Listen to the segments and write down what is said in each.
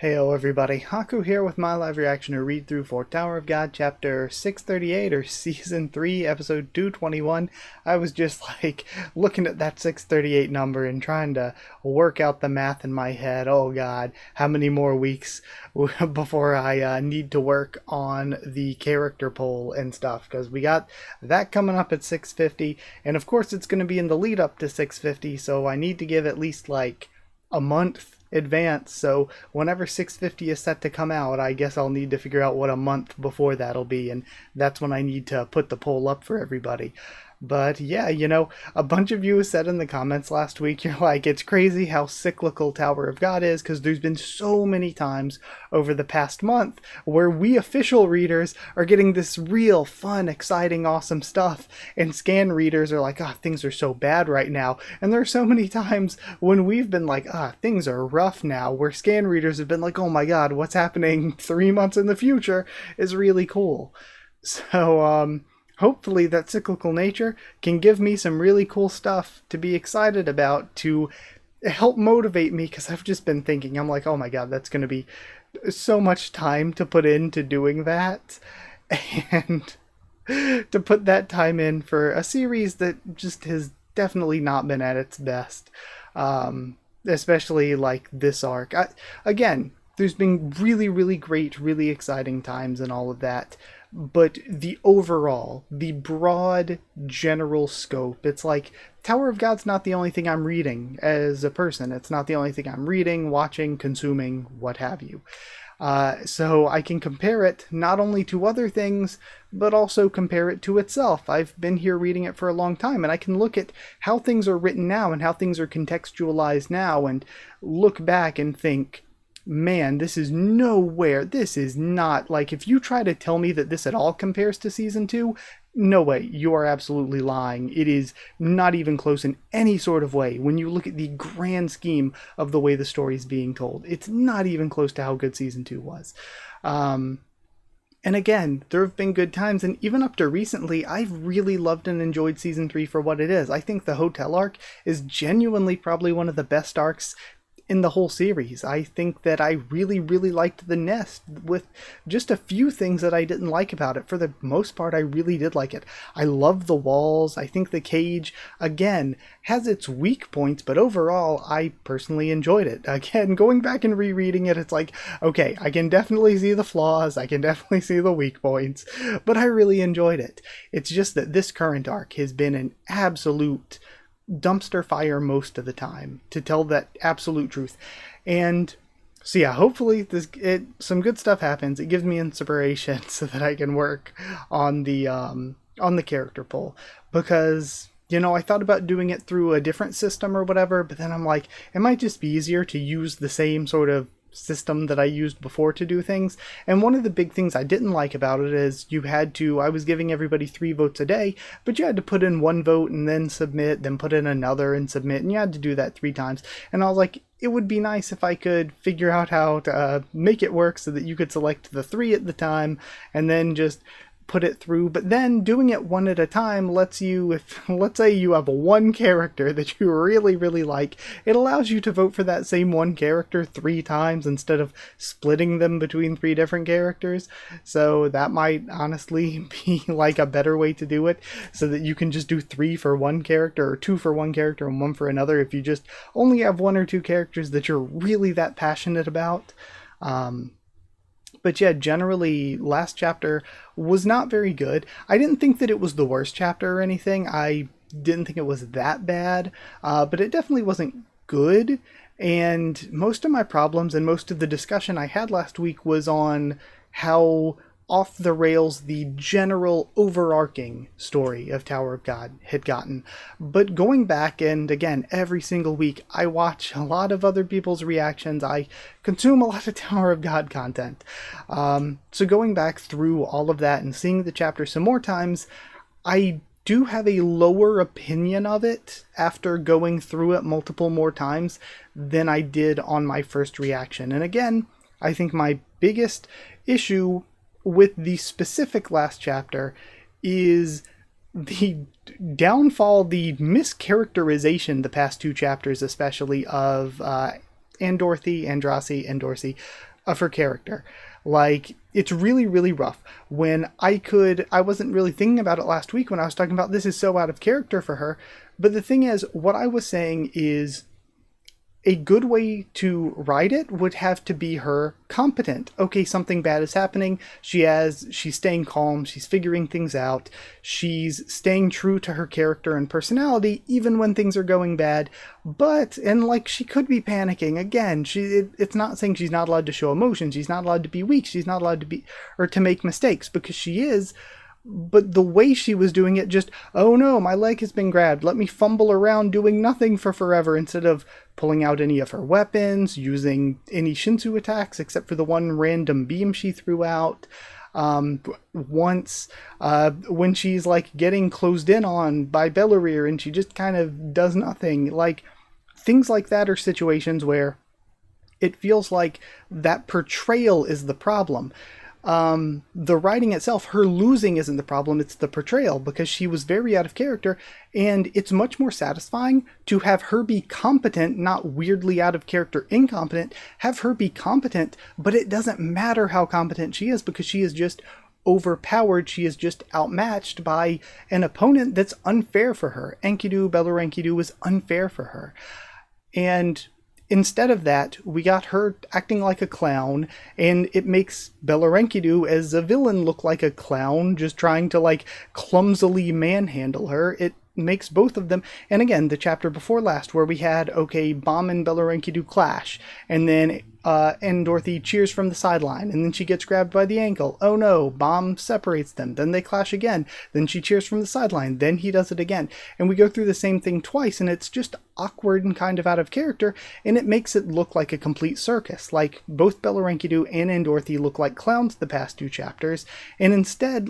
Heyo everybody, Haku here with my live reaction to read through for Tower of God chapter 638 or season 3 episode 221. I was just looking at that 638 number and trying to work out the math in my head. Oh god, how many more weeks before I need to work on the character poll and stuff, because we got that coming up at 650, and of course it's going to be in the lead up to 650, so I need to give at least a month advance. So whenever 650 is set to come out, I guess I'll need to figure out what a month before that'll be, and that's when I need to put the poll up for everybody. But yeah, a bunch of you said in the comments last week, you're like, it's crazy how cyclical Tower of God is, because there's been so many times over the past month where we official readers are getting this real fun, exciting, awesome stuff, and scan readers are like, things are so bad right now. And there are so many times when we've been like, things are rough now, where scan readers have been like, oh my god, what's happening 3 months in the future is really cool. So, hopefully that cyclical nature can give me some really cool stuff to be excited about, to help motivate me, because I've just been thinking, I'm like, oh my god, that's going to be so much time to put into doing that, and to put that time in for a series that just has definitely not been at its best, especially like this arc. Again, there's been really, really great, really exciting times and all of that, but the overall, the broad general scope, it's like Tower of God's not the only thing I'm reading as a person. It's not the only thing I'm reading, watching, consuming, what have you. So I can compare it not only to other things, but also compare it to itself. I've been here reading it for a long time, and I can look at how things are written now and how things are contextualized now, and look back and think, man, this is nowhere, this is not, like, if you try to tell me that this at all compares to season 2, no way, you are absolutely lying. It is not even close in any sort of way. When you look at the grand scheme of the way the story is being told, it's not even close to how good season 2 was. And again, there have been good times, and even up to recently, I've really loved and enjoyed season 3 for what it is. I think the hotel arc is genuinely probably one of the best arcs in the whole series. I think that I really, really liked the nest, with just a few things that I didn't like about it. For the most part, I really did like it. I love the walls. I think the cage, again, has its weak points, but overall, I personally enjoyed it. Again, going back and rereading it, it's like, okay, I can definitely see the flaws, I can definitely see the weak points, but I really enjoyed it. It's just that this current arc has been an absolute dumpster fire most of the time, to tell that absolute truth. And so yeah, hopefully some good stuff happens. It gives me inspiration so that I can work on the character poll, because I thought about doing it through a different system or whatever, but then I'm like, it might just be easier to use the same sort of system that I used before to do things. And one of the big things I didn't like about it is I was giving everybody 3 votes a day, but you had to put in 1 vote and then submit, then put in another and submit, and you had to do that 3 times. And I was like, it would be nice if I could figure out how to make it work so that you could select the 3 at the time and then just put it through. But then doing it 1 at a time lets you, if let's say you have 1 character that you really, really like, it allows you to vote for that same 1 character 3 times instead of splitting them between 3 different characters. So that might honestly be like a better way to do it, so that you can just do 3 for 1 character, or 2 for 1 character and 1 for another, if you just only have 1 or 2 characters that you're really that passionate about. But yeah, generally, last chapter was not very good. I didn't think that it was the worst chapter or anything. I didn't think it was that bad, but it definitely wasn't good. And most of my problems and most of the discussion I had last week was on how off the rails the general overarching story of Tower of God had gotten. But going back, and again, every single week, I watch a lot of other people's reactions. I consume a lot of Tower of God content. So going back through all of that and seeing the chapter some more times, I do have a lower opinion of it after going through it multiple more times than I did on my first reaction. And again, I think my biggest issue with the specific last chapter is the downfall, the mischaracterization, the past 2 chapters especially, of Andrassi of her character. Like, it's really, really rough. When I wasn't really thinking about it last week when I was talking about this is so out of character for her. But the thing is, what I was saying is a good way to write it would have to be her competent. Okay, something bad is happening. She's staying calm. She's figuring things out. She's staying true to her character and personality, even when things are going bad. And like, she could be panicking. Again, it's not saying she's not allowed to show emotion. She's not allowed to be weak. She's not allowed to make mistakes, because she is. But the way she was doing it, just, oh no, my leg has been grabbed, let me fumble around doing nothing for forever, instead of pulling out any of her weapons, using any Shinsu attacks, except for the one random beam she threw out. Once, when she's like getting closed in on by Bellerir and she just kind of does nothing. Like, things like that are situations where it feels like that portrayal is the problem. The writing itself, her losing isn't the problem, it's the portrayal, because she was very out of character, and it's much more satisfying to have her be competent, not weirdly out of character incompetent, have her be competent, but it doesn't matter how competent she is, because she is just overpowered, she is just outmatched by an opponent that's unfair for her. Bellerir Enkidu was unfair for her. And instead of that, we got her acting like a clown, and it makes Bellerir Enkidu as a villain look like a clown, just trying to like clumsily manhandle her. It makes both of them. And again, the chapter before last, where we had, okay, Bomb and Bellerir Enkidu clash, and then Dorothy cheers from the sideline, and then she gets grabbed by the ankle. Oh no, Bomb separates them. Then they clash again. Then she cheers from the sideline. Then he does it again. And we go through the same thing twice, and it's just awkward and kind of out of character, and it makes it look like a complete circus. Like, both Bellerir Enkidu and Dorothy look like clowns the past two chapters, and instead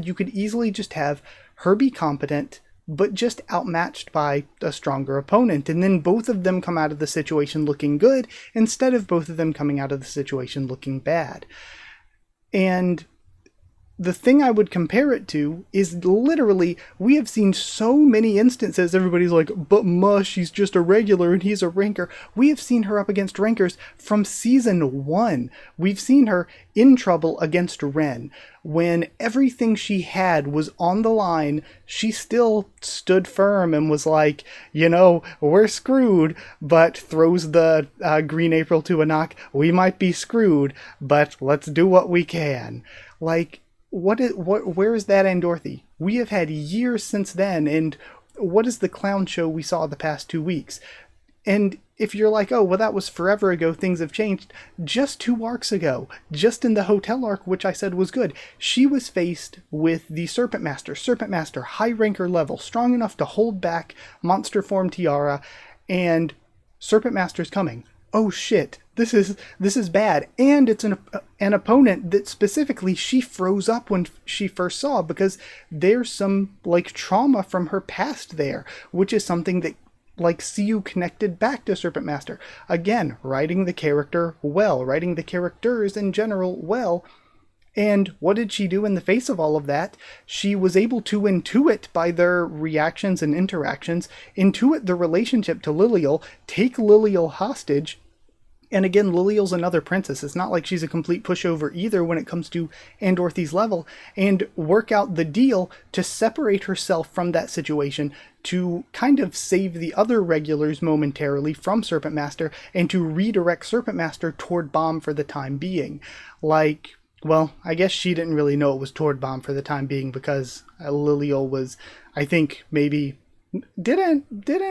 you could easily just have her be competent, but just outmatched by a stronger opponent, and then both of them come out of the situation looking good, instead of both of them coming out of the situation looking bad. And the thing I would compare it to is literally, we have seen so many instances, everybody's like, but Mush, he's just a regular and he's a ranker. We have seen her up against rankers from season 1. We've seen her in trouble against Ren. When everything she had was on the line, she still stood firm and was like, we're screwed, but throws the Green April to a knock. We might be screwed, but let's do what we can. Like, where is that in Dorothy? We have had years since then, and what is the clown show we saw the past 2 weeks? And if you're like, oh, well, that was forever ago, things have changed, just 2 arcs ago, just in the hotel arc, which I said was good, she was faced with the Serpent Master, high ranker level, strong enough to hold back Monster Form Tiara, and Serpent Master's coming. Oh shit, this is bad. And it's an opponent that specifically she froze up when she first saw, because there's some like trauma from her past there, which is something that like CU connected back to Serpent Master. Again, writing the character well, writing the characters in general well. And what did she do in the face of all of that? She was able to intuit by their reactions and interactions, intuit the relationship to Lilial, take Lilial hostage. And again, Lilial's another princess. It's not like she's a complete pushover either when it comes to Dorothy's level, and work out the deal to separate herself from that situation, to kind of save the other regulars momentarily from Serpent Master, and to redirect Serpent Master toward Bomb for the time being. Like, well, I guess she didn't really know it was toward Bomb for the time being, because Lilial was, I think, maybe... Did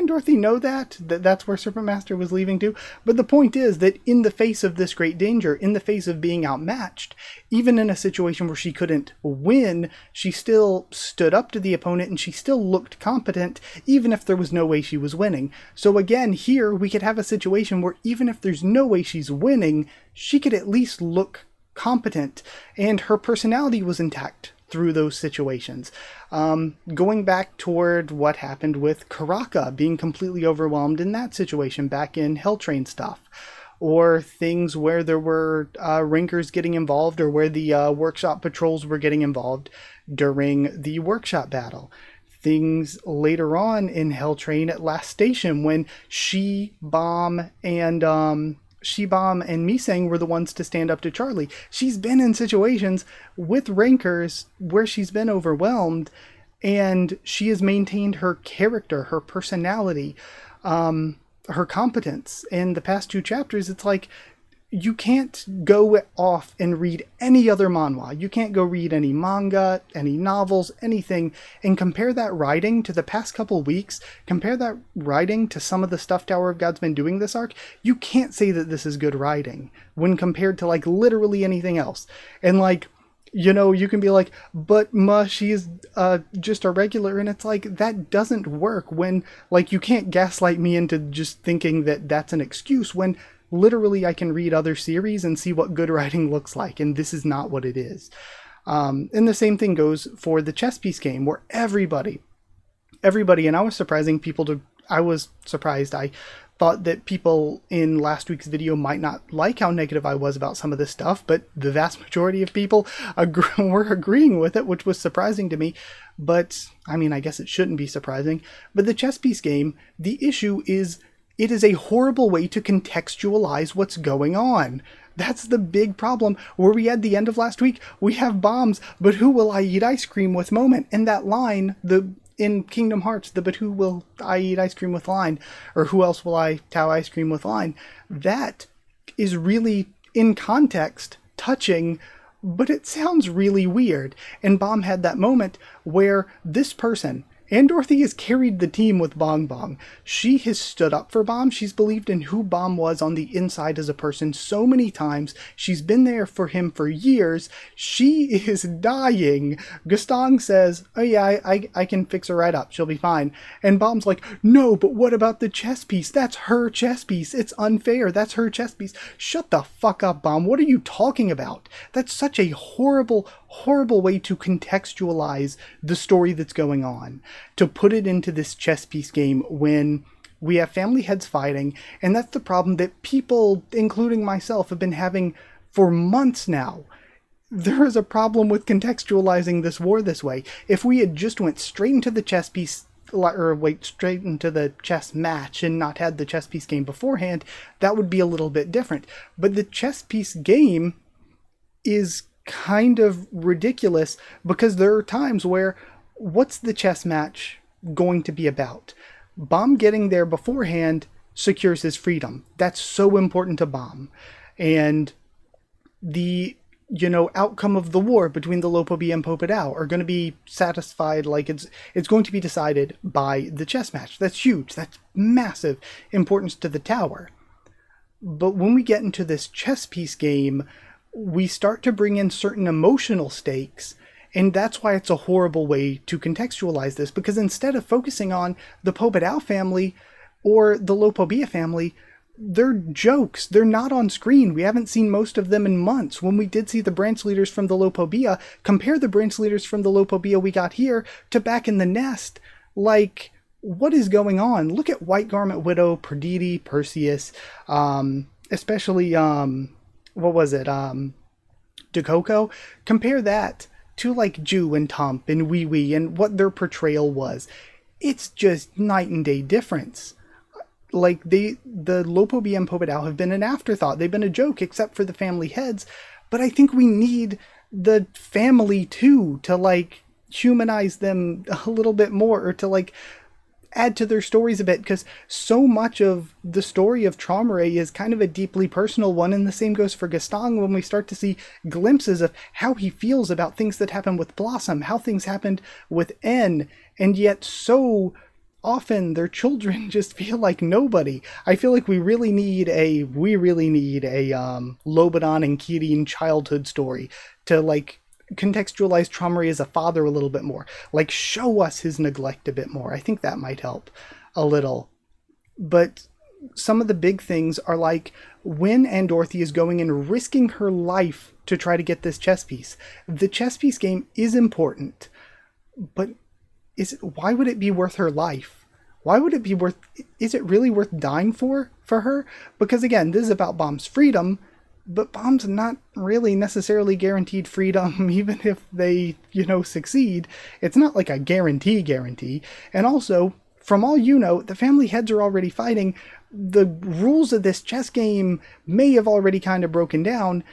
Dorothy know that's where Serpent Master was leaving to? But the point is that in the face of this great danger, in the face of being outmatched, even in a situation where she couldn't win, she still stood up to the opponent, and she still looked competent, even if there was no way she was winning. So again, here we could have a situation where even if there's no way she's winning, she could at least look competent, and her personality was intact through those situations. Going back toward what happened with Karaka being completely overwhelmed in that situation back in Helltrain stuff, or things where there were rankers getting involved, or where the workshop patrols were getting involved during the workshop battle. things later on in Hell Train at Last Station when Bomb, and Misang were the ones to stand up to Charlie. She's been in situations with rancors where she's been overwhelmed, and she has maintained her character, her personality, her competence. In the past 2 chapters, it's like, you can't go off and read any other manhwa. You can't go read any manga, any novels, anything, and compare that writing to the past couple weeks, compare that writing to some of the stuff Tower of God's been doing this arc. You can't say that this is good writing when compared to, like, literally anything else. And, like, you know, you can be like, but she is just a regular, and it's like, that doesn't work when, like, you can't gaslight me into just thinking that that's an excuse when literally I can read other series and see what good writing looks like, and this is not what it is. And the same thing goes for the chess piece game, where everybody, and I was surprised. I thought that people in last week's video might not like how negative I was about some of this stuff, but the vast majority of people were agreeing with it, which was surprising to me. But, I mean, I guess it shouldn't be surprising. But the chess piece game, the issue is, it is a horrible way to contextualize what's going on. That's the big problem. Where we had the end of last week, we have bombs, but who will I eat ice cream with moment? And that line, in Kingdom Hearts, but who will I eat ice cream with line, or who else will I tao ice cream with line, that is really, in context, touching, but it sounds really weird. And Bomb had that moment where this person, and Dorothy has carried the team with Bong Bong. She has stood up for Bomb. She's believed in who Bomb was on the inside as a person so many times. She's been there for him for years. She is dying. Gustang says, oh yeah, I can fix her right up. She'll be fine. And Bomb's like, no, but what about the chess piece? That's her chess piece. It's unfair. That's her chess piece. Shut the fuck up, Bomb. What are you talking about? That's such a horrible, horrible way to contextualize the story that's going on. To put it into this chess piece game when we have family heads fighting, and that's the problem that people, including myself, have been having for months now. There is a problem with contextualizing this war this way. If we had just went straight into the chess piece, straight into the chess match and not had the chess piece game beforehand, that would be a little bit different. But the chess piece game is kind of ridiculous because there are times where, what's the chess match going to be about? Bomb getting there beforehand secures his freedom. That's so important to Bomb. And the, outcome of the war between the Lopobi and Popodao are going to be satisfied, like it's going to be decided by the chess match. That's huge. That's massive importance to the tower. But when we get into this chess piece game, we start to bring in certain emotional stakes. And that's why it's a horrible way to contextualize this, because instead of focusing on the Popodao family or the Lopobia family, they're jokes. They're not on screen. We haven't seen most of them in months. When we did see the branch leaders from the Lopobia, compare the branch leaders from the Lopobia we got here to back in the nest. Like, what is going on? Look at White Garment Widow, Perditi, Perseus, especially, what was it? Dekoko. Compare that to like Ju and Tump and Wee Wee and what their portrayal was. It's just night and day difference. Like, the Lopobia and Popodao have been an afterthought. They've been a joke, except for the family heads. But I think we need the family too, to like humanize them a little bit more, or to like add to their stories a bit, because so much of the story of Traumerei is kind of a deeply personal one, and the same goes for Gastang when we start to see glimpses of how he feels about things that happened with Blossom, how things happened with N, and yet so often their children just feel like nobody. I feel like we really need a Lobadan and Kirin childhood story to like contextualize Traumerei as a father a little bit more. Like, show us his neglect a bit more. I think that might help a little. But some of the big things are like when Ann Dorothy is going and risking her life to try to get this chess piece. The chess piece game is important, but why would it be worth her life? Why would it be worth, is it really worth dying for her? Because again, this is about Bomb's freedom, but Bomb's not really necessarily guaranteed freedom, even if they, succeed. It's not like a guarantee. And also, from all you know, the family heads are already fighting. The rules of this chess game may have already kind of broken down,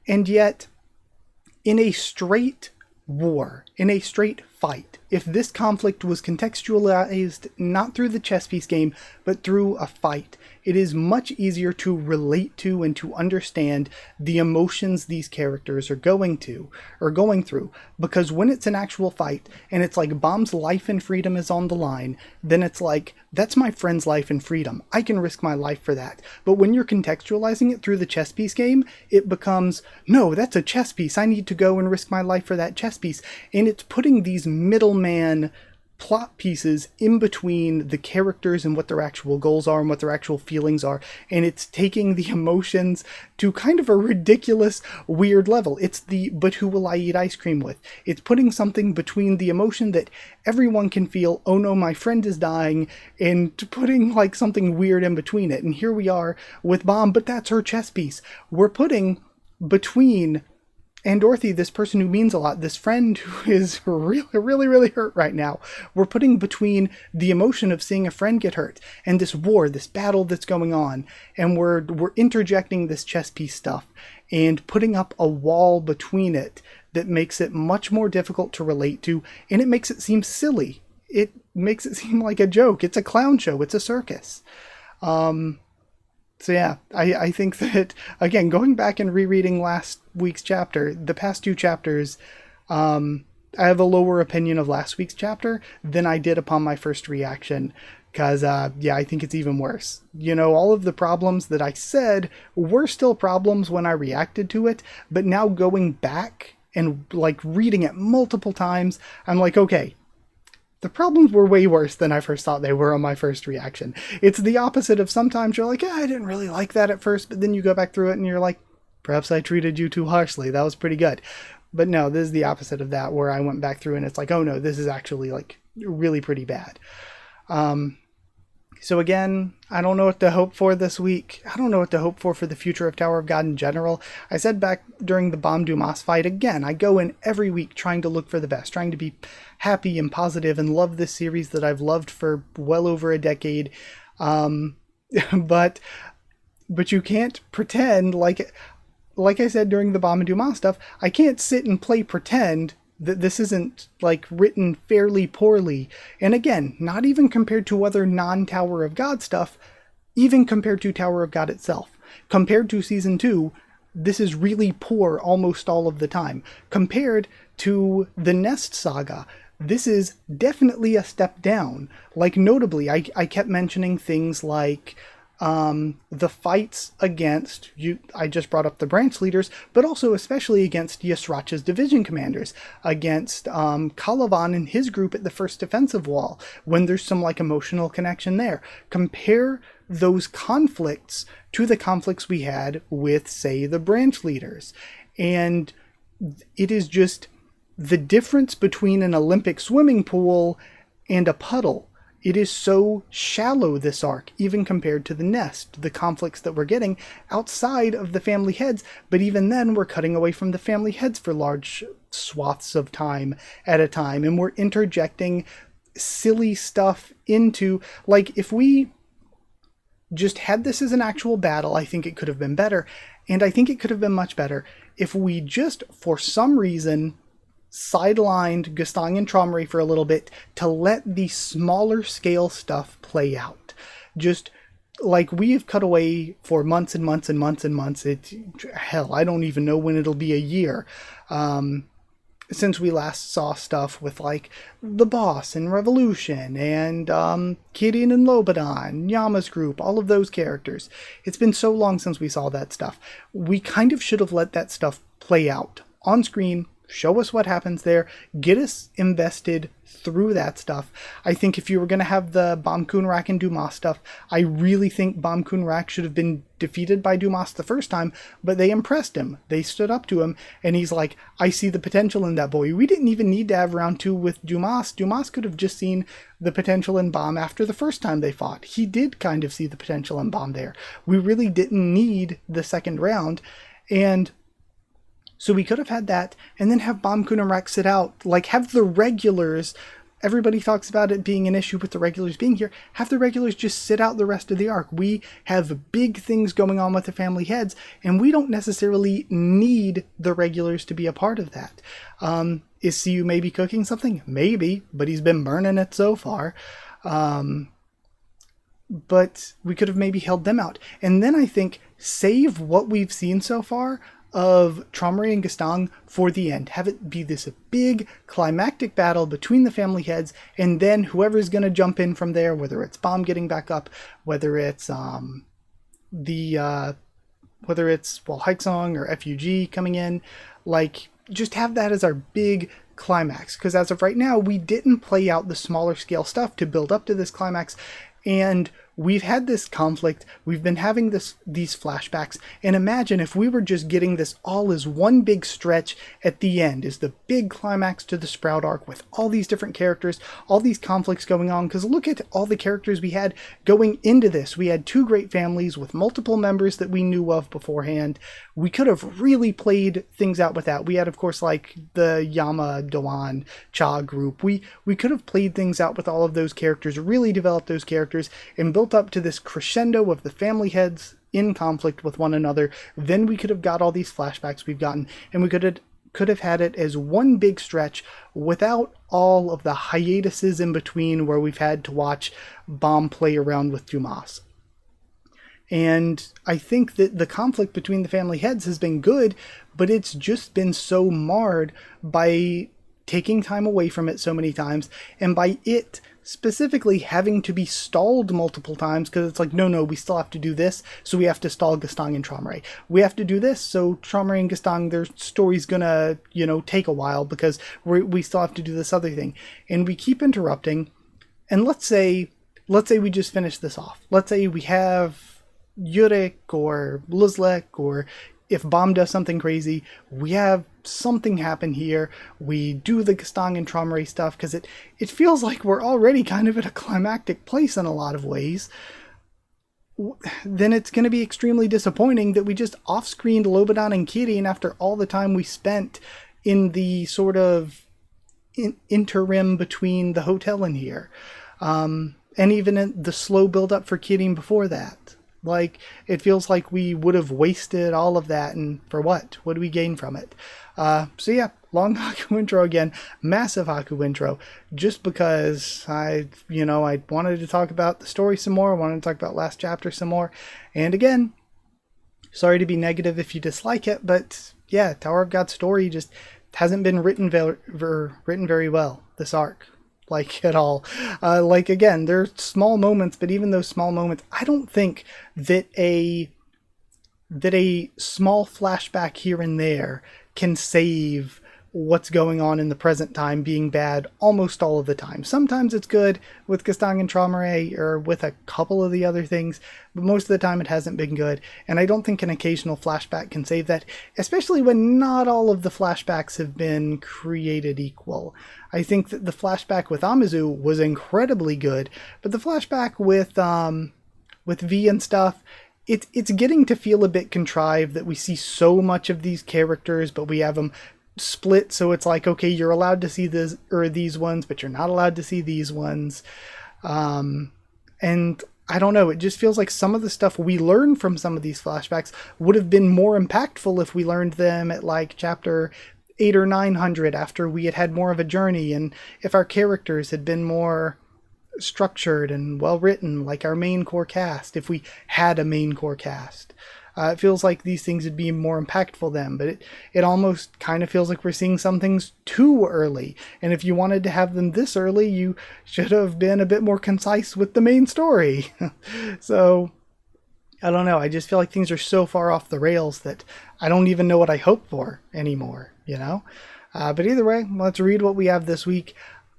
and yet, in a straight war, in a straight fight, if this conflict was contextualized not through the chess piece game, but through a fight, it is much easier to relate to and to understand the emotions these characters are going through. Because when it's an actual fight, and it's like Bomb's life and freedom is on the line, then it's like, that's my friend's life and freedom. I can risk my life for that. But when you're contextualizing it through the chess piece game, it becomes, no, that's a chess piece. I need to go and risk my life for that chess piece. And it's putting these middleman plot pieces in between the characters and what their actual goals are and what their actual feelings are, and it's taking the emotions to kind of a ridiculous, weird level. It's the "but who will I eat ice cream with?" It's putting something between the emotion that everyone can feel, oh no, my friend is dying, and putting like something weird in between it. And here we are with Bomb, but that's her chess piece. We're putting between and Dorothy, this person who means a lot, this friend who is really, really, really hurt right now, we're putting between the emotion of seeing a friend get hurt and this war, this battle that's going on, and we're interjecting this chess piece stuff and putting up a wall between it that makes it much more difficult to relate to, and it makes it seem silly. It makes it seem like a joke. It's a clown show. It's a circus. So yeah, I think that, again, going back and rereading last week's chapter, the past two chapters, I have a lower opinion of last week's chapter than I did upon my first reaction. Because, I think it's even worse. All of the problems that I said were still problems when I reacted to it, but now going back and, reading it multiple times, I'm like, okay, the problems were way worse than I first thought they were on my first reaction. It's the opposite of sometimes you're like, I didn't really like that at first, but then you go back through it and you're like, perhaps I treated you too harshly. That was pretty good. But no, this is the opposite of that, where I went back through and it's like, oh no, this is actually really pretty bad. So again, I don't know what to hope for this week. I don't know what to hope for the future of Tower of God in general. I said back during the Bomb Dumas fight, again, I go in every week trying to look for the best, trying to be happy and positive and love this series that I've loved for well over a decade. But you can't pretend, like I said during the Bomb and Dumas stuff, I can't sit and play pretend that this isn't written fairly poorly. And again, not even compared to other non-Tower of God stuff, even compared to Tower of God itself. Compared to season 2, this is really poor almost all of the time. Compared to the Nest Saga, this is definitely a step down. Notably, I kept mentioning things like the fights against you. I just brought up the branch leaders, but also especially against Yasracha's division commanders, against Calavan and his group at the first defensive wall, when there's some emotional connection there. Compare those conflicts to the conflicts we had with, say, the branch leaders, and it is just the difference between an Olympic swimming pool and a puddle. It is so shallow, this arc, even compared to the Nest, the conflicts that we're getting outside of the family heads. But even then, we're cutting away from the family heads for large swaths of time at a time. And we're interjecting silly stuff into, if we just had this as an actual battle, I think it could have been better. And I think it could have been much better if we just, for some reason, sidelined Gustang and Traumery for a little bit to let the smaller scale stuff play out. Just we have cut away for months and months and months and months. Hell, I don't even know when it'll be a year since we last saw stuff with the boss and Revolution and Gideon and Lobadan, Yama's group, all of those characters. It's been so long since we saw that stuff. We kind of should have let that stuff play out on screen. Show us what happens there. Get us invested through that stuff. I think if you were going to have the Bam Kunrak and Dumas stuff, I really think Bam Kunrak should have been defeated by Dumas the first time, but they impressed him. They stood up to him, and he's like, I see the potential in that boy. We didn't even need to have round 2 with Dumas. Dumas could have just seen the potential in Bam after the first time they fought. He did kind of see the potential in Bam there. We really didn't need the second round. And so we could have had that, and then have Bamkun and Rex sit out, like have the regulars. Everybody talks about it being an issue with the regulars being here. Have the regulars just sit out the rest of the arc. We have big things going on with the family heads, and we don't necessarily need the regulars to be a part of that. Is CU maybe cooking something? Maybe, but he's been burning it so far. But we could have maybe held them out. And then I think save what we've seen so far of Tromare and Gastang for the end. Have it be this big climactic battle between the family heads, and then whoever's going to jump in from there, whether it's Bomb getting back up, whether it's Hikesong or FUG coming in, like just have that as our big climax. Because as of right now, we didn't play out the smaller scale stuff to build up to this climax, and we've had this conflict, we've been having these flashbacks, and imagine if we were just getting this all as one big stretch at the end, is the big climax to the Sprout arc with all these different characters, all these conflicts going on, because look at all the characters we had going into this. We had two great families with multiple members that we knew of beforehand. We could have really played things out with that. We had, of course, like the Yama, Doan, Cha group. We could have played things out with all of those characters, really developed those characters, and built up to this crescendo of the family heads in conflict with one another. Then we could have got all these flashbacks we've gotten, and we could have had it as one big stretch without all of the hiatuses in between where we've had to watch Bomb play around with Dumas. And I think that the conflict between the family heads has been good, but it's just been so marred by taking time away from it so many times, and by it specifically having to be stalled multiple times, because it's like, no, we still have to do this, so we have to stall Gastang and Tromare. We have to do this, so Tromare and Gastang, their story's gonna, take a while, because we still have to do this other thing. And we keep interrupting, and let's say we just finish this off. Let's say we have Yurek or Luzlek, or if Bomb does something crazy, we have something happen here. We do the Gastang and Tromare stuff, because it feels like we're already kind of at a climactic place in a lot of ways. Then it's going to be extremely disappointing that we just off-screened Lobadan and Kirin after all the time we spent in the sort of interim between the hotel and here. And even in the slow build-up for Kirin before that. Like, it feels like we would have wasted all of that, and for what? What do we gain from it? So yeah, long Haku intro again, massive Haku intro, just because I wanted to talk about the story some more, I wanted to talk about last chapter some more, and again, sorry to be negative if you dislike it, but yeah, Tower of God story just hasn't been written very well, this arc. Like at all. Like again, there's small moments, but even those small moments, I don't think that a small flashback here and there can save what's going on in the present time being bad almost all of the time. Sometimes it's good with Gastang and Tromare or with a couple of the other things, but most of the time it hasn't been good, and I don't think an occasional flashback can save that, especially when not all of the flashbacks have been created equal. I think that the flashback with Amazu was incredibly good, but the flashback with V and stuff, it's getting to feel a bit contrived that we see so much of these characters, but we have them split, so it's like, okay, you're allowed to see this or these ones, but you're not allowed to see these ones. And I don't know, it just feels like some of the stuff we learned from some of these flashbacks would have been more impactful if we learned them at like chapter 800 or 900 after we had more of a journey, and if our characters had been more structured and well written, like our main core cast, if we had a main core cast. It feels like these things would be more impactful then, but it almost kind of feels like we're seeing some things too early. And if you wanted to have them this early, you should have been a bit more concise with the main story. So, I don't know. I just feel like things are so far off the rails that I don't even know what I hope for anymore, But either way, let's read what we have this week.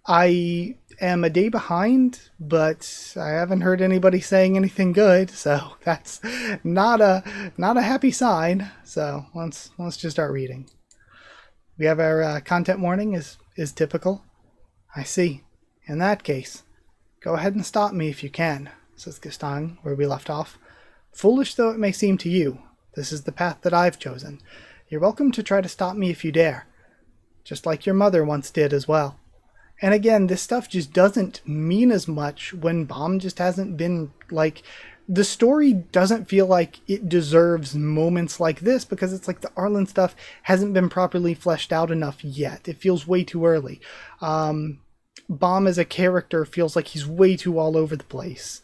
I am a day behind, but I haven't heard anybody saying anything good, so that's not a happy sign. So let's just start reading. We have our content warning is typical. I see. In that case, go ahead and stop me if you can, says Gastang, where we left off. Foolish though it may seem to you, This is the path that I've chosen. You're welcome to try to stop me if you dare. Just like your mother once did as well. And again, this stuff just doesn't mean as much when Bomb just hasn't been, like, the story doesn't feel like it deserves moments like this because it's like the Arlen stuff hasn't been properly fleshed out enough yet. It feels way too early. Bomb as a character feels like he's way too all over the place.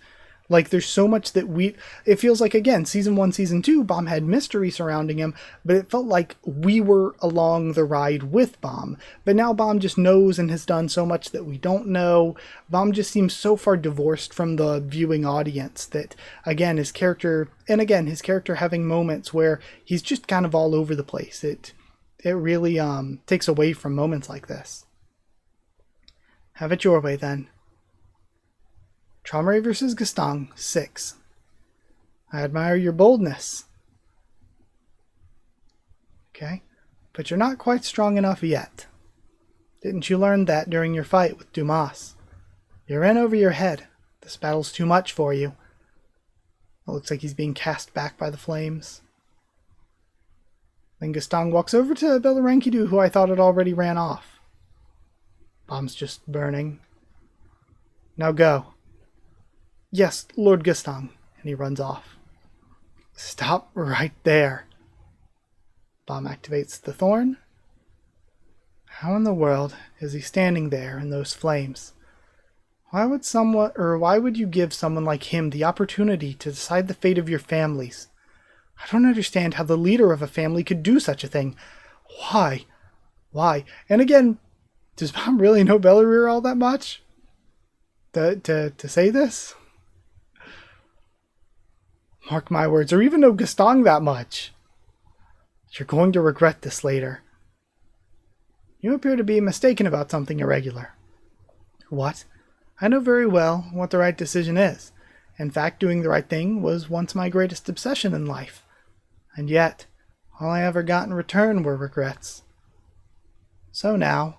Like, there's so much that it feels like, again, season 1, season 2, Bomb had mystery surrounding him, but it felt like we were along the ride with Bomb. But now Bomb just knows and has done so much that we don't know. Bomb just seems so far divorced from the viewing audience that, again, his character having moments where he's just kind of all over the place. It really takes away from moments like this. Have it your way, then. Traumerei vs. Gaston, 6. I admire your boldness. Okay, but you're not quite strong enough yet. Didn't you learn that during your fight with Dumas? You're in over your head. This battle's too much for you. It looks like he's being cast back by the flames. Then Gaston walks over to Belarankidu, who I thought had already ran off. Bomb's just burning. Now go. Yes, Lord Gaston. And he runs off. Stop right there. Bomb activates the thorn. How in the world is he standing there in those flames? Why would you give someone like him the opportunity to decide the fate of your families? I don't understand how the leader of a family could do such a thing. Why? Why? And again, does Bomb really know Bellarire all that much? To say this? Mark my words, or even know Gaston that much. You're going to regret this later. You appear to be mistaken about something irregular. What? I know very well what the right decision is. In fact, doing the right thing was once my greatest obsession in life. And yet, all I ever got in return were regrets. So now,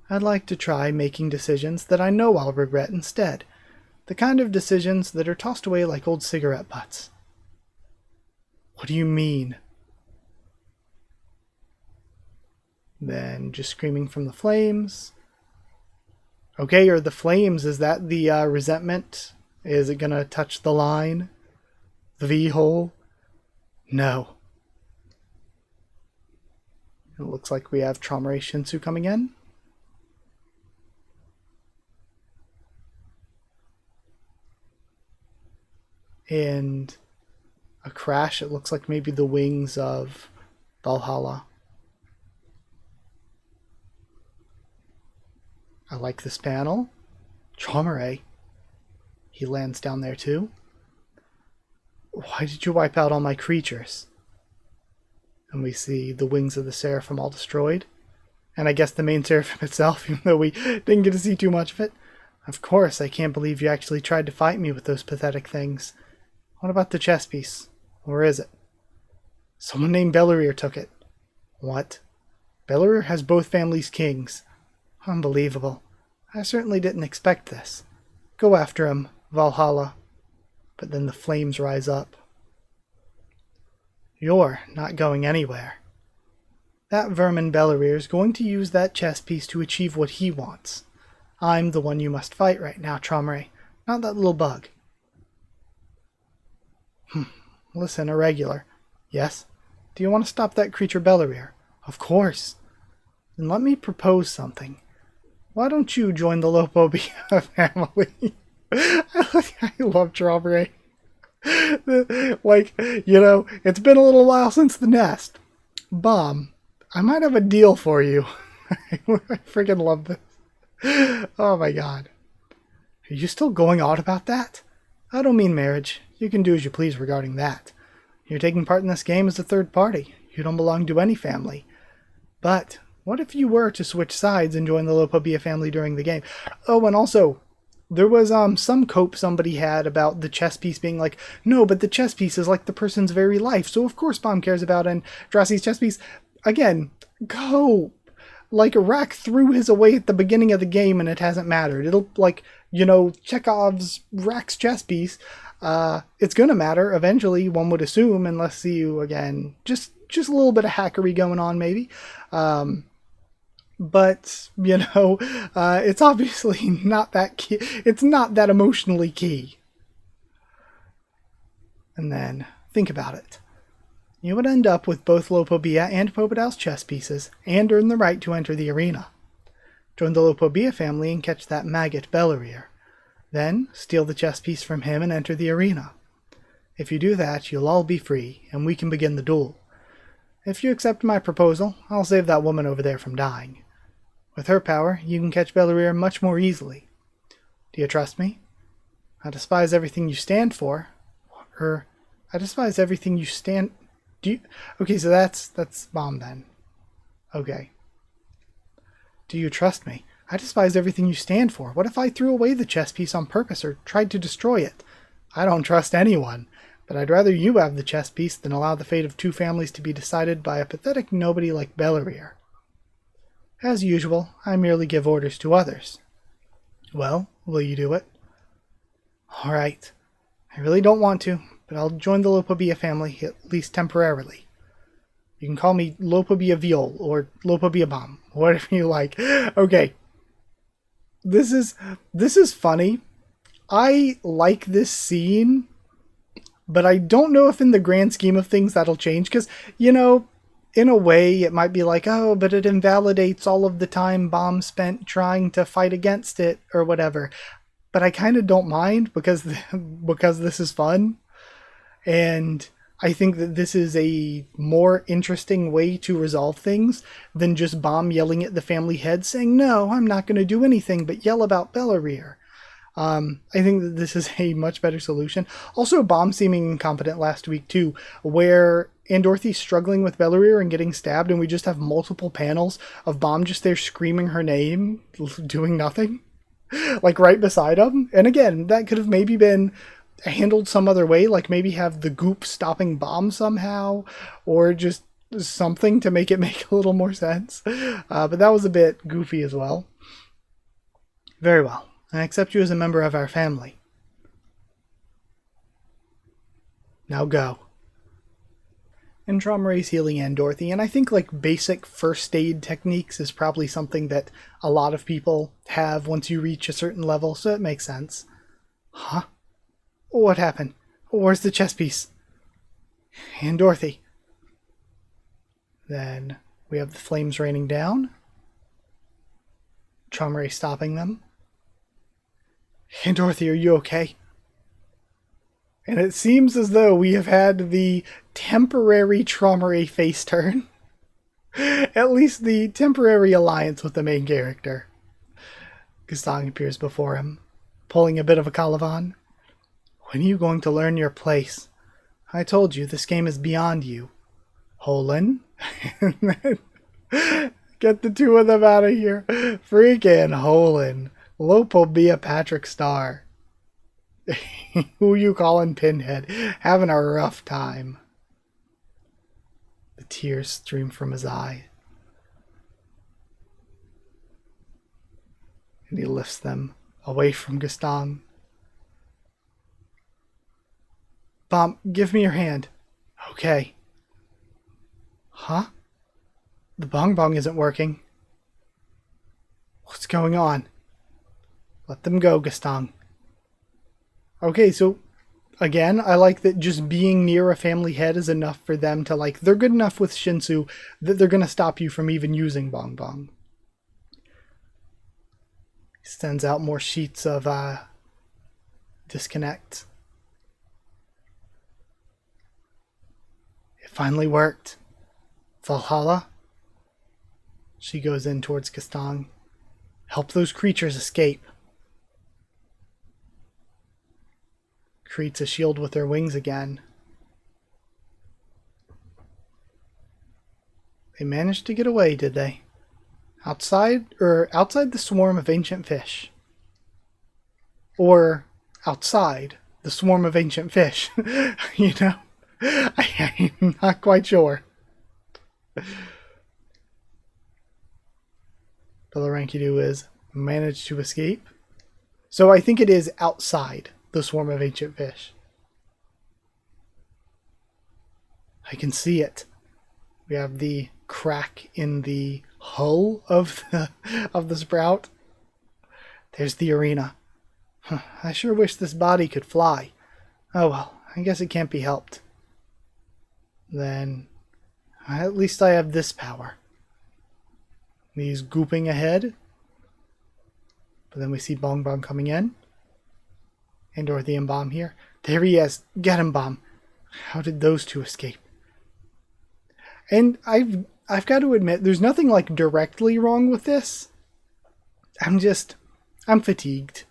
I'd like to try making decisions that I know I'll regret instead. The kind of decisions that are tossed away like old cigarette butts. What do you mean? Then just screaming from the flames. Okay, or the flames, is that the resentment? Is it gonna touch the line? The V-hole? No. It looks like we have Traumerei Shinsu coming in. And a crash, it looks like maybe the wings of Valhalla. I like this panel. Traumerei. He lands down there too. Why did you wipe out all my creatures? And we see the wings of the Seraphim all destroyed. And I guess the main Seraphim itself, even though we didn't get to see too much of it. Of course, I can't believe you actually tried to fight me with those pathetic things. What about the chess piece? Where is it? Someone named Bellarire took it. What? Bellarire has both families' kings. Unbelievable. I certainly didn't expect this. Go after him, Valhalla. But then the flames rise up. You're not going anywhere. That vermin Bellarire is going to use that chess piece to achieve what he wants. I'm the one you must fight right now, Traumerei, not that little bug. Listen, irregular. Yes? Do you want to stop that creature Bellarire? Of course. Then let me propose something. Why don't you join the Lopobia family? I love Traumerei. Like, you know, it's been a little while since the nest. Bomb, I might have a deal for you. I freaking love this. Oh my god. Are you still going on about that? I don't mean marriage. You can do as you please regarding that. You're taking part in this game as a third party. You don't belong to any family. But what if you were to switch sides and join the Lopobia family during the game? Oh, and also, there was some cope somebody had about the chess piece being like, no, but the chess piece is like the person's very life, so of course Bomb cares about it, and Drassi's chess piece, again, cope. Like, Rack threw his away at the beginning of the game and it hasn't mattered. It'll, like, you know, Chekhov's Rack's chess piece. It's going to matter eventually, one would assume, unless you, again, just a little bit of hackery going on, maybe. But, it's obviously not that key. It's not that emotionally key. And then, think about it. You would end up with both Lopobia and Popodal's chess pieces, and earn the right to enter the arena. Join the Lopobia family and catch that maggot Bellerir. Then, steal the chess piece from him and enter the arena. If you do that, you'll all be free, and we can begin the duel. If you accept my proposal, I'll save that woman over there from dying. With her power, you can catch Bellerir much more easily. Do you trust me? I despise everything you stand for. I despise everything you stand... Okay, so that's Bomb then. Okay. Do you trust me? I despise everything you stand for. What if I threw away the chess piece on purpose or tried to destroy it? I don't trust anyone, but I'd rather you have the chess piece than allow the fate of two families to be decided by a pathetic nobody like Bellerir. As usual, I merely give orders to others. Well, will you do it? All right. I really don't want to, but I'll join the Lopobia family, at least temporarily. You can call me Lopobia Viole or Lopobia Bomb, whatever you like. Okay. This is funny. I like this scene, but I don't know if in the grand scheme of things that'll change, because, in a way it might be like, oh, but it invalidates all of the time Bomb spent trying to fight against it or whatever. But I kind of don't mind because this is fun. And I think that this is a more interesting way to resolve things than just Bomb yelling at the family head saying, no, I'm not going to do anything but yell about Bellerir. I think that this is a much better solution. Also, Bomb seeming incompetent last week too, where Dorothy's struggling with Bellerir and getting stabbed, and we just have multiple panels of Bomb just there screaming her name, doing nothing. Like right beside him. And again, that could have maybe been handled some other way, like maybe have the goop stopping Bomb somehow, or just something to make it make a little more sense. But that was a bit goofy as well. Very well. I accept you as a member of our family. Now go. And Traumeray's healing Dorothy, and I think like basic first aid techniques is probably something that a lot of people have once you reach a certain level, so it makes sense. Huh? What happened? Where's the chess piece? And Dorothy. Then we have the flames raining down. Traumeray stopping them. And Dorothy, are you okay? And it seems as though we have had the temporary Traumeray face turn. At least the temporary alliance with the main character. Gustang appears before him, pulling a bit of a Calavan. When are you going to learn your place? I told you, this game is beyond you. Holin? Get the two of them out of here. Freaking Holin. Lopobia Patrick Star. Who you calling Pinhead? Having a rough time. The tears stream from his eye. And he lifts them away from Gustang. Bomb, give me your hand. Okay. Huh? The bong bong isn't working. What's going on? Let them go, Gustang. Okay, so again, I like that just being near a family head is enough for them to like, they're good enough with Shinsu that they're going to stop you from even using Bong Bong. He sends out more sheets of disconnect. It finally worked. Valhalla? She goes in towards Gustang. Help those creatures escape. Creates a shield with their wings again. They managed to get away, did they? Outside the swarm of ancient fish. Or outside the swarm of ancient fish. You know? I'm not quite sure. Belarankidu is managed to escape. So I think it is outside the swarm of ancient fish. I can see it. We have the crack in the hull of the sprout. There's the arena. I sure wish this body could fly. Oh well, I guess it can't be helped. Then, at least I have this power. He's gooping ahead. But then we see Bong Bong coming in. And Dorothy and Bomb here. There he is. Get him, Bomb. How did those two escape? And I've got to admit, there's nothing like directly wrong with this. I'm fatigued.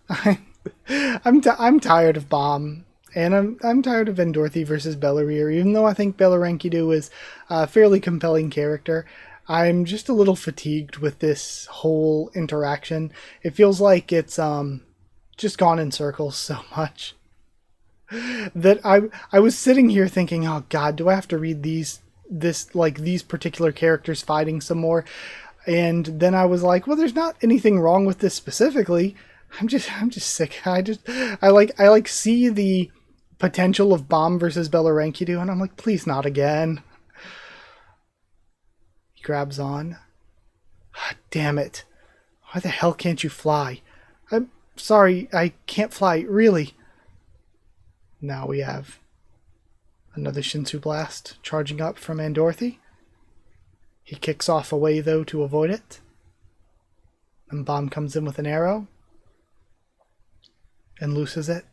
I'm tired of Bomb, and I'm tired of Dorothy versus Bellarire. Even though I think Belarenkidu is a fairly compelling character, I'm just a little fatigued with this whole interaction. It feels like it's just gone in circles so much that I was sitting here thinking, oh God, do I have to read these particular characters fighting some more? And then I was like, well, there's not anything wrong with this specifically. I'm just sick. I see the potential of Bomb versus Belarenkidu, and I'm like, please not again. He grabs on. Damn it. Why the hell can't you fly? I'm sorry, I can't fly, really. Now we have another Shinsu Blast charging up from Dorothy. He kicks off away, though, to avoid it. And Bomb comes in with an arrow and looses it.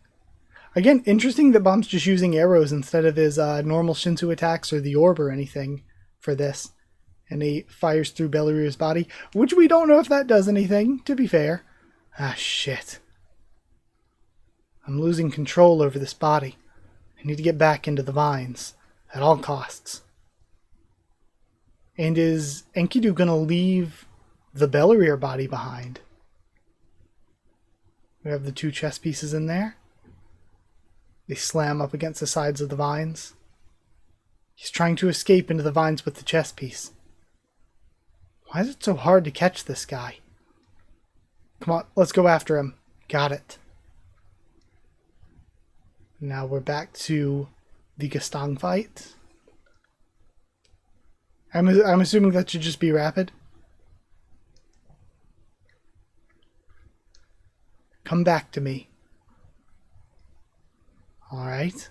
Again, interesting that Bomb's just using arrows instead of his normal Shinsu attacks or the orb or anything for this. And he fires through Bellarire's body, which we don't know if that does anything, to be fair. Ah, shit. I'm losing control over this body. I need to get back into the vines at all costs. And is Enkidu gonna leave the Bellarire body behind? We have the two chess pieces in there. They slam up against the sides of the vines. He's trying to escape into the vines with the chess piece. Why is it so hard to catch this guy? Come on, let's go after him. Got it. Now we're back to the Gastang fight. I'm assuming that should just be rapid. Come back to me. Alright.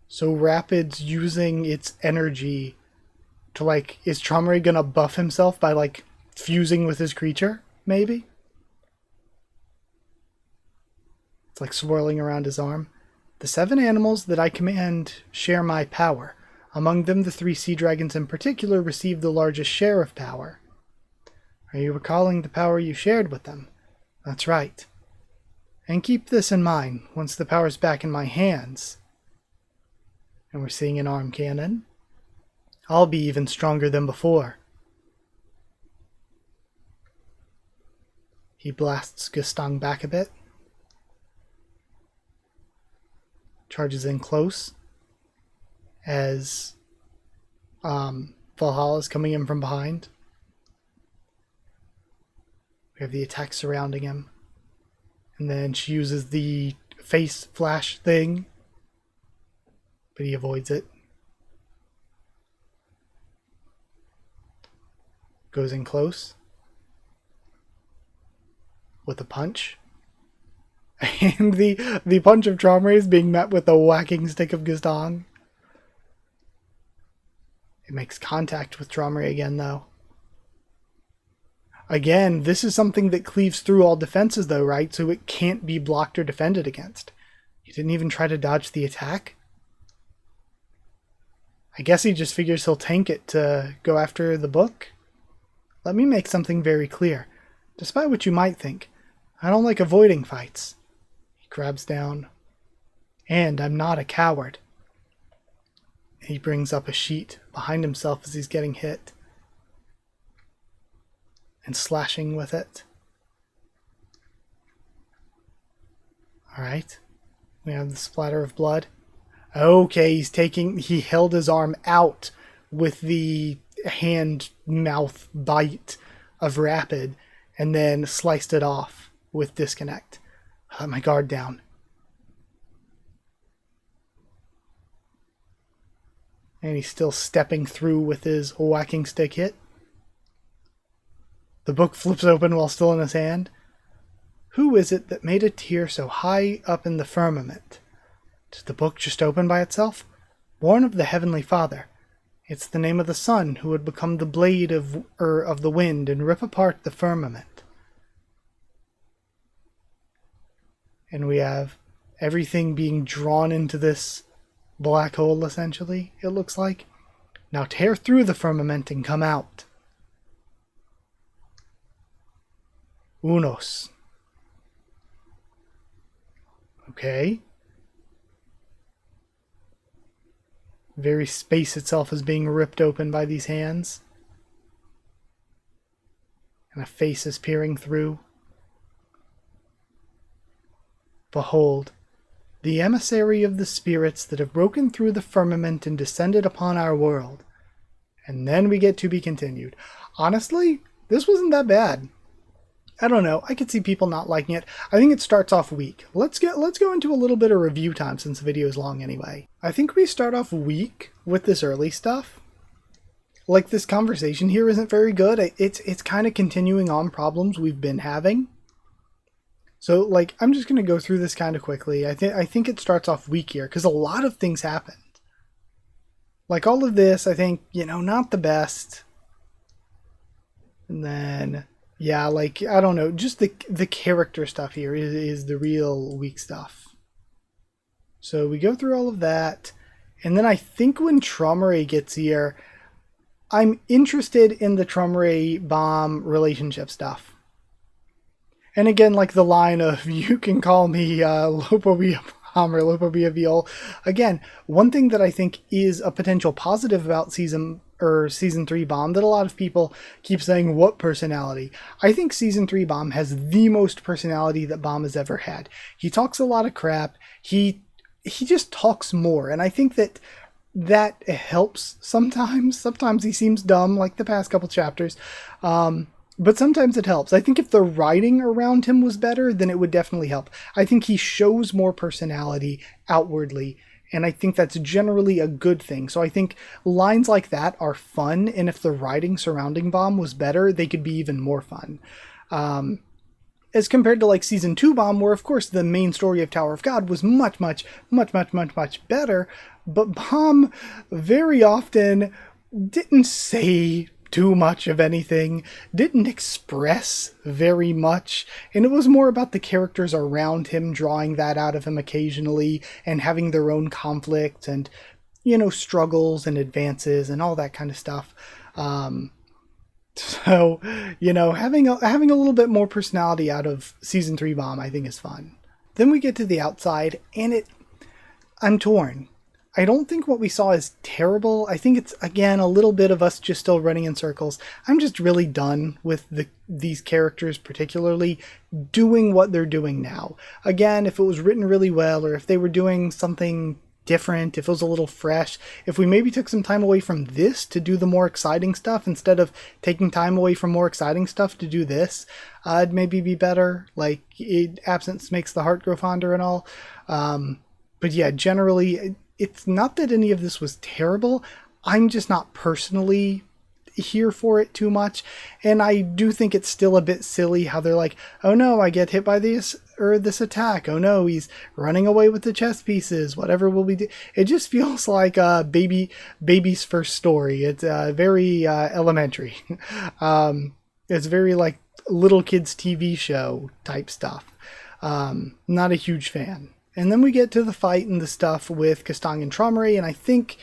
So Rapid's using its energy to, like, is Tromare gonna buff himself by, like, fusing with his creature, maybe? It's like swirling around his arm. The 7 animals that I command share my power. Among them, the 3 sea dragons in particular receive the largest share of power. Are you recalling the power you shared with them? That's right. And keep this in mind, once the power's back in my hands, and we're seeing an arm cannon, I'll be even stronger than before. He blasts Gastang back a bit. Charges in close as Valhalla's coming in from behind. We have the attack surrounding him. And then she uses the face flash thing, but he avoids it. Goes in close with a punch. And the punch of Tromare is being met with a whacking stick of Gastang. It makes contact with Tromare again, though. Again, this is something that cleaves through all defenses, though, right? So it can't be blocked or defended against. He didn't even try to dodge the attack. I guess he just figures he'll tank it to go after the book. Let me make something very clear. Despite what you might think, I don't like avoiding fights. He grabs down. And I'm not a coward. He brings up a sheet behind himself as he's getting hit. And slashing with it. Alright. We have the splatter of blood. Okay, he held his arm out with the hand-mouth bite of Rapid and then sliced it off with Disconnect. I let my guard down. And he's still stepping through with his whacking stick hit. The book flips open while still in his hand. Who is it that made a tear so high up in the firmament? Did the book just open by itself? Born of the Heavenly Father. It's the name of the sun who would become the blade of the wind and rip apart the firmament. And we have everything being drawn into this black hole, essentially, it looks like. Now tear through the firmament and come out. Unos. Okay. Very space itself is being ripped open by these hands. And a face is peering through. Behold, the emissary of the spirits that have broken through the firmament and descended upon our world. And then we get to be continued. Honestly, this wasn't that bad. I don't know. I could see people not liking it. I think it starts off weak. Let's go into a little bit of review time since the video is long anyway. I think we start off weak with this early stuff. Like, this conversation here isn't very good. It's kind of continuing on problems we've been having. So, like, I'm just going to go through this kind of quickly. I think it starts off weak here because a lot of things happened. Like, all of this, I think, not the best. And then, yeah, like, I don't know, just the character stuff here is the real weak stuff. So we go through all of that. And then I think when Tromare gets here, I'm interested in the Tromare-Bomb relationship stuff. And again, like the line of, you can call me Lopobia Bomb or Lopobia Viole. Again, one thing that I think is a potential positive about Season 3 Bomb that a lot of people keep saying, what personality? I think Season 3 Bomb has the most personality that Bomb has ever had. He talks a lot of crap. He just talks more. And I think that helps sometimes. Sometimes he seems dumb, like the past couple chapters. But sometimes it helps. I think if the writing around him was better, then it would definitely help. I think he shows more personality outwardly, and I think that's generally a good thing. So I think lines like that are fun, and if the writing surrounding Bomb was better, they could be even more fun. As compared to like Season 2 Bomb, where of course the main story of Tower of God was much better, but Bomb very often didn't say too much of anything, didn't express very much, and it was more about the characters around him drawing that out of him occasionally and having their own conflict and, struggles and advances and all that kind of stuff. So, having a little bit more personality out of Season 3 Bomb I think is fun. Then we get to the outside, and I'm torn. I don't think what we saw is terrible. I think it's, again, a little bit of us just still running in circles. I'm just really done with these characters, particularly doing what they're doing now. Again, if it was written really well, or if they were doing something different, if it was a little fresh, if we maybe took some time away from this to do the more exciting stuff instead of taking time away from more exciting stuff to do this, it'd maybe be better. Like, absence makes the heart grow fonder and all. But yeah, generally, it's not that any of this was terrible. I'm just not personally here for it too much. And I do think it's still a bit silly how they're like, oh no, I get hit by this attack. Oh no, he's running away with the chess pieces. Whatever will we do? It just feels like a baby's first story. It's very elementary. It's very like little kids TV show type stuff. Not a huge fan. And then we get to the fight and the stuff with Castang and Tromare, and I think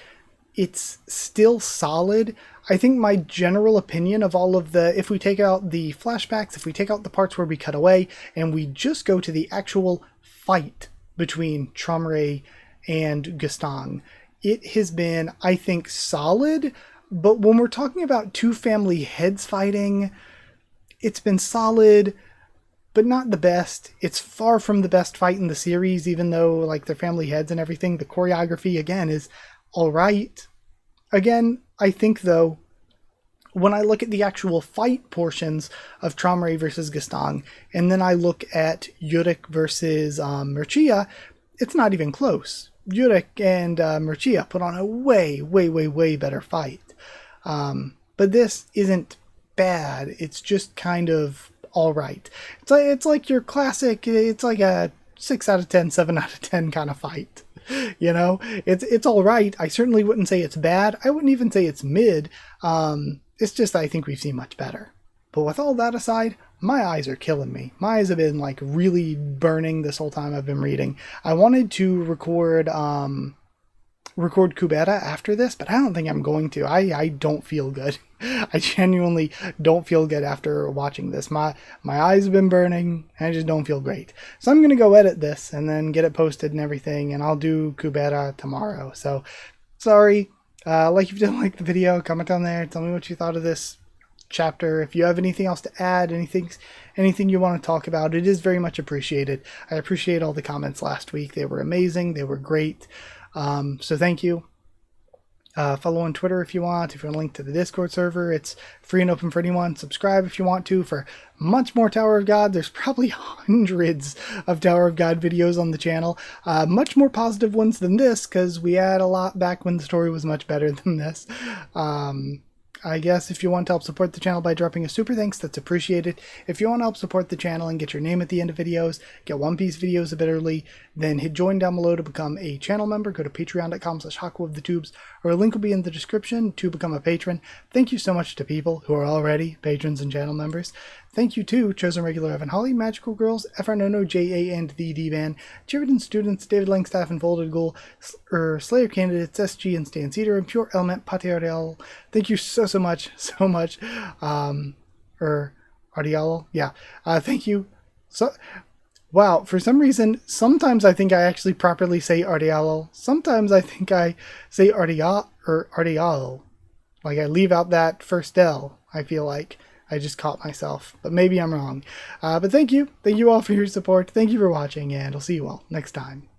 it's still solid. I think my general opinion of all of if we take out the flashbacks, if we take out the parts where we cut away, and we just go to the actual fight between Tromare and Castang, it has been, I think, solid. But when we're talking about two family heads fighting, it's been solid, but not the best. It's far from the best fight in the series, even though, like, their family heads and everything, the choreography, again, is alright. Again, I think, though, when I look at the actual fight portions of Tromare versus Castang, and then I look at Yurik versus Mircea, it's not even close. Jurek and Murchia put on a way better fight. But this isn't bad. It's just kind of all right. It's like your classic. It's like a 6 out of 10, 7 out of 10 kind of fight. You know, it's all right. I certainly wouldn't say it's bad. I wouldn't even say it's mid. It's just I think we've seen much better. But with all that aside, my eyes are killing me. My eyes have been like really burning this whole time I've been reading. I wanted to record Kubera after this, but I don't think I'm going to. I don't feel good. I genuinely don't feel good after watching this. My eyes have been burning, and I just don't feel great. So I'm going to go edit this and then get it posted and everything, and I'll do Kubera tomorrow. So, sorry. Like if you didn't like the video, comment down there. Tell me what you thought of this chapter. If you have anything else to add, anything you want to talk about, it is very much appreciated. I appreciate all the comments last week. They were amazing. They were great. So thank you. Follow on Twitter if you want. If you want a link to the Discord server, it's free and open for anyone. Subscribe if you want to for much more Tower of God. There's probably hundreds of Tower of God videos on the channel. Much more positive ones than this, because we had a lot back when the story was much better than this. I guess if you want to help support the channel by dropping a super thanks, that's appreciated. If you want to help support the channel and get your name at the end of videos, get One Piece videos a bit early, then hit join down below to become a channel member. Go to patreon.com/HakuOfTheTubes, or a link will be in the description to become a patron. Thank you so much to people who are already patrons and channel members. Thank you to Chosen Regular Evan Holly, Magical Girls, FR Nono, JA and the D-Van, Cheerleading Students, David Langstaff and Folded Ghoul, Slayer Candidates, SG and Stan Cedar, and Pure Element, Patiarial. Thank you so much. Ardialo? Yeah. Thank you. So, wow, for some reason, sometimes I think I actually properly say Ardialo. Sometimes I think I say Ardialo. Like I leave out that first L, I feel like. I just caught myself, but maybe I'm wrong. But thank you. Thank you all for your support. Thank you for watching, and I'll see you all next time.